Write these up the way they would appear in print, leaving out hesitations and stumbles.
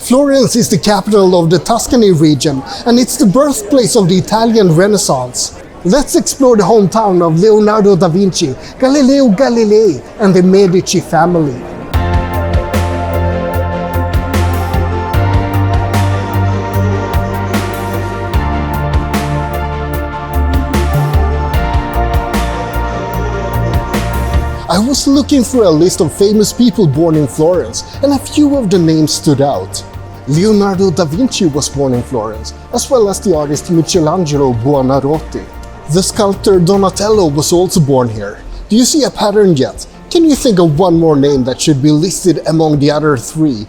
Florence is the capital of the Tuscany region, and it's the birthplace of the Italian Renaissance. Let's explore the hometown of Leonardo da Vinci, Galileo Galilei, and the Medici family. I was looking for a list of famous people born in Florence, and a few of the names stood out. Leonardo da Vinci was born in Florence, as well as the artist Michelangelo Buonarroti. The sculptor Donatello was also born here. Do you see a pattern yet? Can you think of one more name that should be listed among the other three?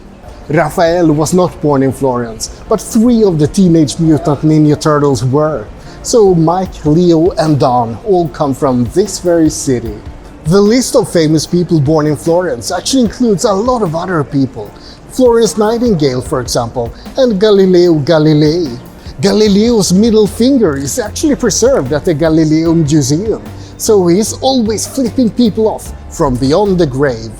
Raphael was not born in Florence, but three of the Teenage Mutant Ninja Turtles were. So Mike, Leo, and Don all come from this very city. The list of famous people born in Florence actually includes a lot of other people. Florence Nightingale, for example, and Galileo Galilei. Galileo's middle finger is actually preserved at the Galileo Museum, so he's always flipping people off from beyond the grave.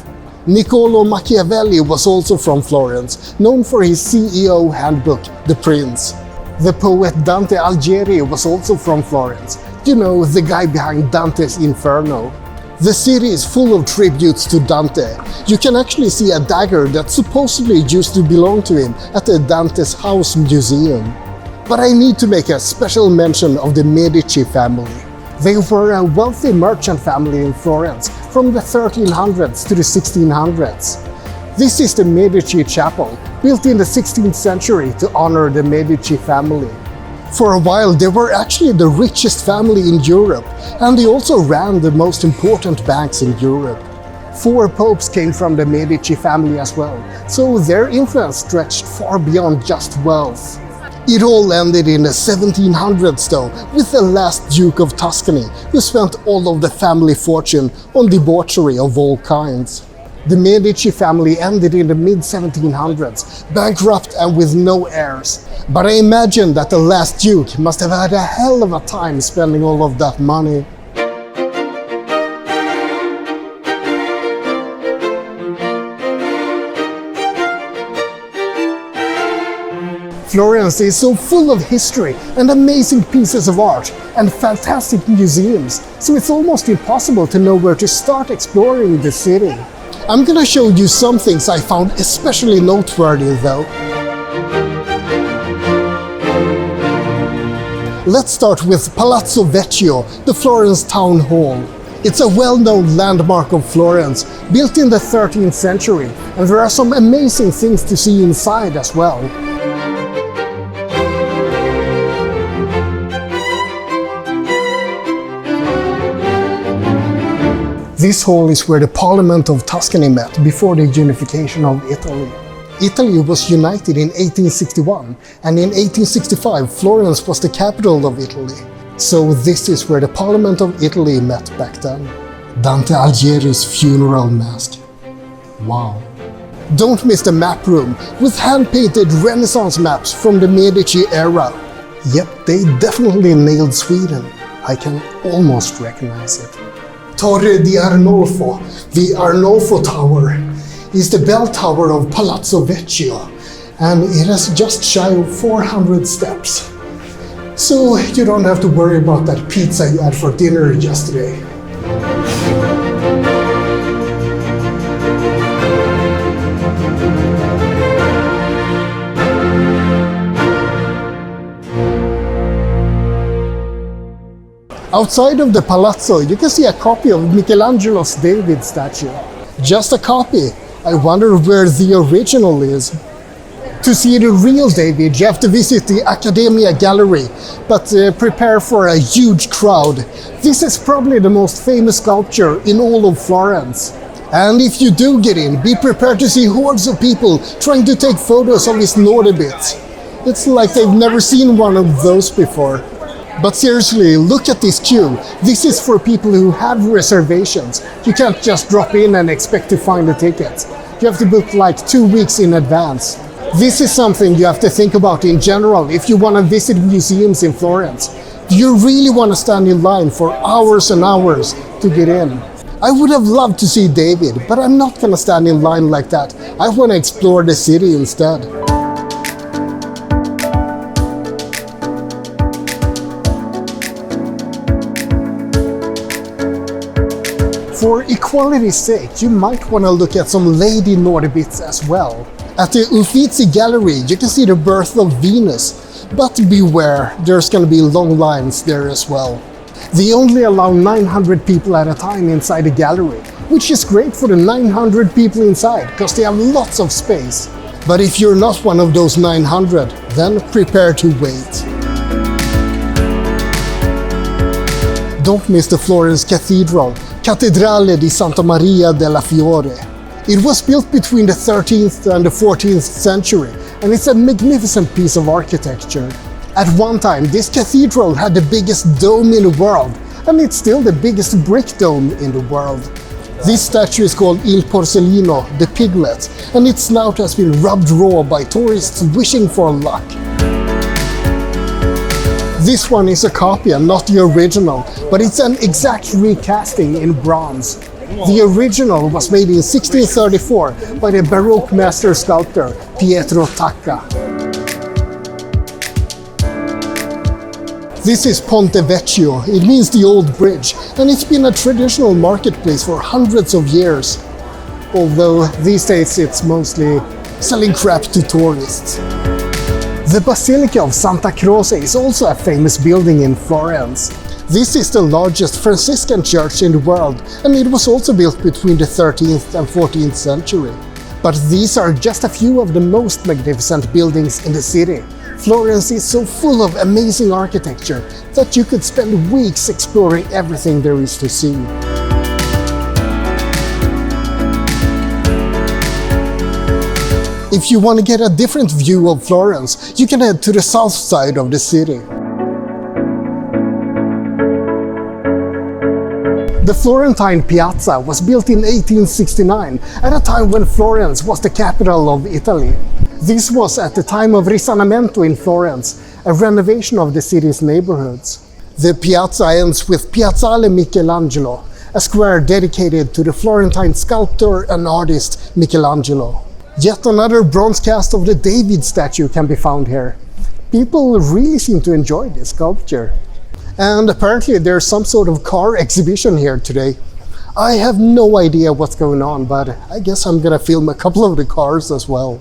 Niccolo Machiavelli was also from Florence, known for his CEO handbook, The Prince. The poet Dante Alighieri was also from Florence. You know, the guy behind Dante's Inferno. The city is full of tributes to Dante. You can actually see a dagger that supposedly used to belong to him at the Dante's House Museum. But I need to make a special mention of the Medici family. They were a wealthy merchant family in Florence from the 1300s to the 1600s. This is the Medici Chapel, built in the 16th century to honor the Medici family. For a while, they were actually the richest family in Europe, and they also ran the most important banks in Europe. 4 popes came from the Medici family as well, so their influence stretched far beyond just wealth. It all ended in the 1700s though, with the last Duke of Tuscany, who spent all of the family fortune on debauchery of all kinds. The Medici family ended in the mid-1700s, bankrupt and with no heirs. But I imagine that the last Duke must have had a hell of a time spending all of that money. Florence is so full of history and amazing pieces of art and fantastic museums, so it's almost impossible to know where to start exploring the city. I'm gonna show you some things I found especially noteworthy though. Let's start with Palazzo Vecchio, the Florence Town Hall. It's a well-known landmark of Florence, built in the 13th century, and there are some amazing things to see inside as well. This hall is where the Parliament of Tuscany met before the unification of Italy. Italy was united in 1861, and in 1865 Florence was the capital of Italy. So this is where the Parliament of Italy met back then. Dante Alighieri's funeral mask. Wow. Don't miss the map room with hand-painted Renaissance maps from the Medici era. Yep, they definitely nailed Sweden. I can almost recognize it. Torre di Arnolfo, the Arnolfo Tower, is the bell tower of Palazzo Vecchio, and it has just shy of 400 steps. So you don't have to worry about that pizza you had for dinner yesterday. Outside of the palazzo, you can see a copy of Michelangelo's David statue. Just a copy. I wonder where the original is. To see the real David, you have to visit the Accademia Gallery, but prepare for a huge crowd. This is probably the most famous sculpture in all of Florence. And if you do get in, be prepared to see hordes of people trying to take photos of his naughty bits. It's like they've never seen one of those before. But seriously, look at this queue. This is for people who have reservations. You can't just drop in and expect to find the tickets. You have to book like 2 weeks in advance. This is something you have to think about in general if you want to visit museums in Florence. Do you really want to stand in line for hours and hours to get in? I would have loved to see David, but I'm not going to stand in line like that. I want to explore the city instead. quality's sake, you might want to look at some lady naughty bits as well. At the Uffizi Gallery, you can see the birth of Venus, but beware, there's gonna be long lines there as well. They only allow 900 people at a time inside the gallery, which is great for the 900 people inside, because they have lots of space. But if you're not one of those 900, then prepare to wait. Don't miss the Florence Cathedral, Cattedrale di Santa Maria della Fiore. It was built between the 13th and the 14th century, and it's a magnificent piece of architecture. At one time, this cathedral had the biggest dome in the world, and it's still the biggest brick dome in the world. This statue is called Il Porcellino, the piglet, and its snout has been rubbed raw by tourists wishing for luck. This one is a copy and not the original, but it's an exact recasting in bronze. The original was made in 1634 by the Baroque master sculptor Pietro Tacca. This is Ponte Vecchio. It means the old bridge, and it's been a traditional marketplace for hundreds of years. Although these days it's mostly selling crap to tourists. The Basilica of Santa Croce is also a famous building in Florence. This is the largest Fransiscan church in the world, and it was also built between the 13th and 14th century. But these are just a few of the most magnificent buildings in the city. Florence is so full of amazing architecture that you could spend weeks exploring everything there is to see. If you want to get a different view of Florence, you can head to the south side of the city. The Florentine Piazza was built in 1869, at a time when Florence was the capital of Italy. This was at the time of Risanamento in Florence, a renovation of the city's neighborhoods. The piazza ends with Piazzale Michelangelo, a square dedicated to the Florentine sculptor and artist Michelangelo. Yet another bronze cast of the David statue can be found here. People really seem to enjoy this sculpture. And apparently there's some sort of car exhibition here today. I have no idea what's going on, but I guess I'm gonna film a couple of the cars as well.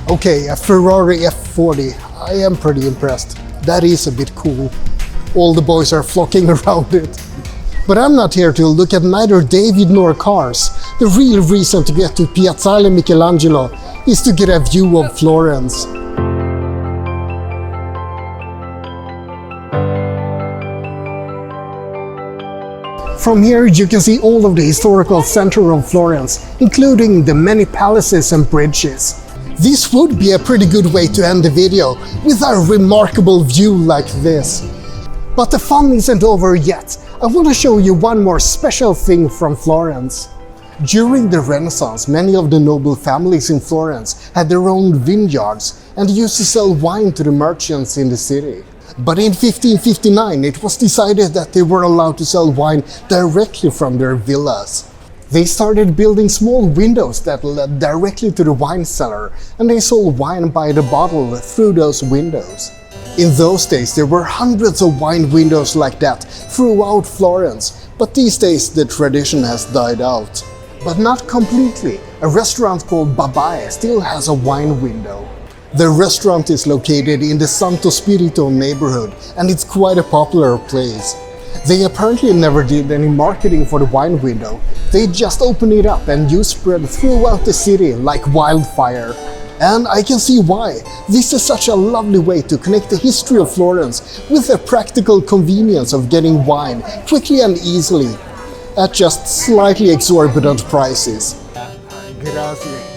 Okay, a Ferrari F40. I am pretty impressed. That is a bit cool. All the boys are flocking around it. But I'm not here to look at neither David nor cars. The real reason to get to Piazzale Michelangelo is to get a view of Florence. From here you can see all of the historical center of Florence, including the many palaces and bridges. This would be a pretty good way to end the video, with a remarkable view like this. But the fun isn't over yet. I want to show you one more special thing from Florence. During the Renaissance, many of the noble families in Florence had their own vineyards and used to sell wine to the merchants in the city. But in 1559 it was decided that they were allowed to sell wine directly from their villas. They started building small windows that led directly to the wine cellar, and they sold wine by the bottle through those windows. In those days there were hundreds of wine windows like that throughout Florence, but these days the tradition has died out. But not completely. A restaurant called Babae still has a wine window. The restaurant is located in the Santo Spirito neighborhood, and it's quite a popular place. They apparently never did any marketing for the wine window. They just opened it up and news spread throughout the city like wildfire. And I can see why. This is such a lovely way to connect the history of Florence with the practical convenience of getting wine quickly and easily at just slightly exorbitant prices. Grazie.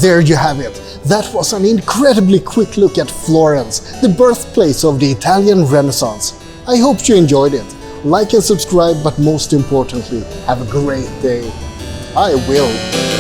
There you have it. That was an incredibly quick look at Florence, the birthplace of the Italian Renaissance. I hope you enjoyed it. like and subscribe, but most importantly, have a great day. I will.